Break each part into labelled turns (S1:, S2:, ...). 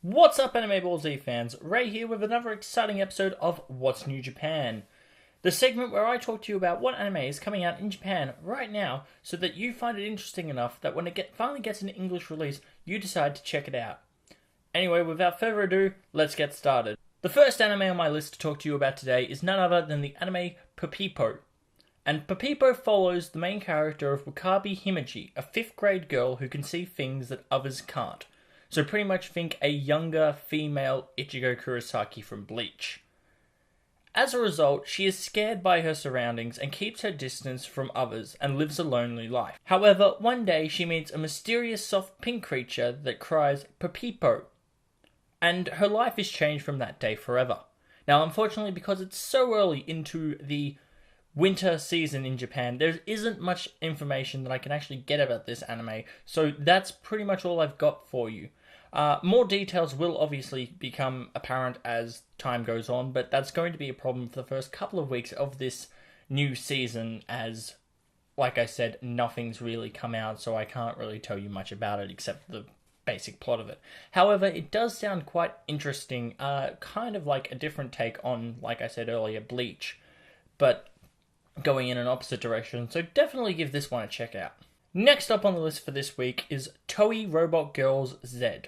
S1: What's up, AnimeBallZ fans? Ray here with another exciting episode of What's New Japan, the segment where I talk to you about what anime is coming out in Japan right now so that you find it interesting enough that when it finally gets an English release, you decide to check it out. Anyway, without further ado, let's get started. The first anime on my list to talk to you about today is none other than the anime Popo. And Popo follows the main character of Wakabi Himeji, a 5th grade girl who can see things that others can't. So pretty much think a younger female Ichigo Kurosaki from Bleach. As a result, she is scared by her surroundings and keeps her distance from others and lives a lonely life. However, one day she meets a mysterious soft pink creature that cries Popo, and her life is changed from that day forever. Now, unfortunately, because it's so early into the winter season in Japan, there isn't much information that I can actually get about this anime, so that's pretty much all I've got for you. More details will obviously become apparent as time goes on, but that's going to be a problem for the first couple of weeks of this new season as, like I said, nothing's really come out, so I can't really tell you much about it except the basic plot of it. However, it does sound quite interesting, kind of like a different take on, like I said earlier, Bleach, but going in an opposite direction, so definitely give this one a check out. Next up on the list for this week is Toei Robot Girls Z.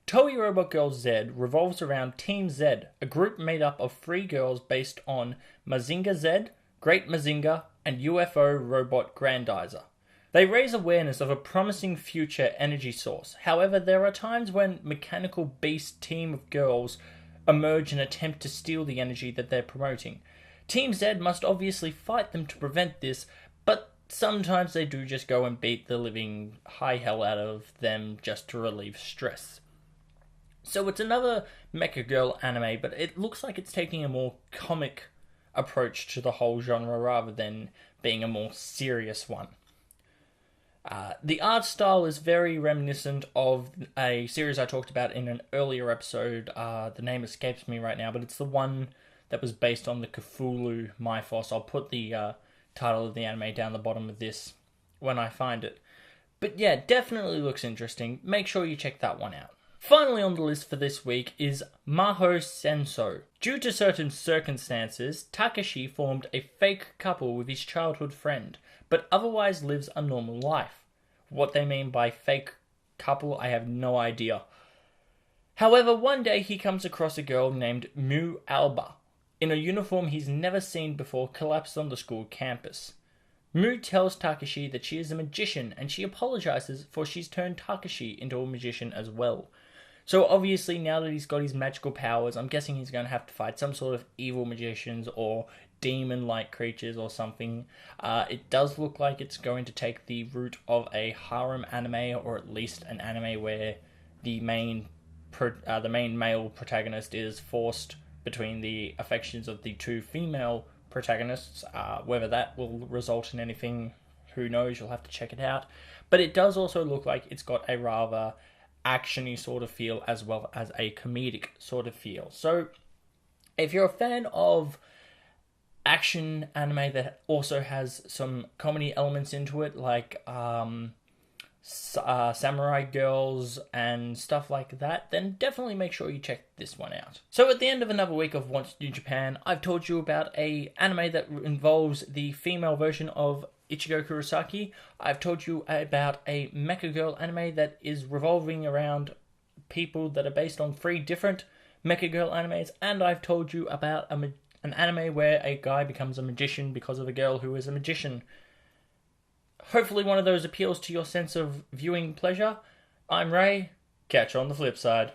S1: Toei Robot Girls Z revolves around Team Z, a group made up of 3 girls based on Mazinger Z, Great Mazinger, and UFO Robot Grandizer. They raise awareness of a promising future energy source. However, there are times when mechanical beast team of girls emerge and attempt to steal the energy that they're promoting. Team Z must obviously fight them to prevent this, but sometimes they do just go and beat the living high hell out of them just to relieve stress. So it's another mecha girl anime, but it looks like it's taking a more comic approach to the whole genre rather than being a more serious one. The art style is very reminiscent of a series I talked about in an earlier episode. The name escapes me right now, but it's the one that was based on the Cthulhu mythos. I'll put the title of the anime down the bottom of this when I find it. But yeah, definitely looks interesting. Make sure you check that one out. Finally on the list for this week is Maho Senso. Due to certain circumstances, Takashi formed a fake couple with his childhood friend, but otherwise lives a normal life. What they mean by fake couple, I have no idea. However, one day he comes across a girl named Mu Alba, in a uniform he's never seen before, collapsed on the school campus. Mu tells Takashi that she is a magician, and she apologizes for she's turned Takashi into a magician as well. So obviously, now that he's got his magical powers, I'm guessing he's going to have to fight some sort of evil magicians or demon-like creatures or something. It does look like it's going to take the route of a harem anime, or at least an anime where the main male protagonist is forced between the affections of the 2 female protagonists. Whether that will result in anything, who knows, you'll have to check it out. But it does also look like it's got a rather actiony sort of feel as well as a comedic sort of feel. So if you're a fan of action anime that also has some comedy elements into it, like samurai girls and stuff like that, then definitely make sure you check this one out. So at the end of another week of What's New Japan, I've told you about a anime that involves the female version of Ichigo Kurosaki. I've told you about a mecha girl anime that is revolving around people that are based on 3 different mecha girl animes, and I've told you about an anime where a guy becomes a magician because of a girl who is a magician. Hopefully one of those appeals to your sense of viewing pleasure. I'm Ray. Catch you on the flip side.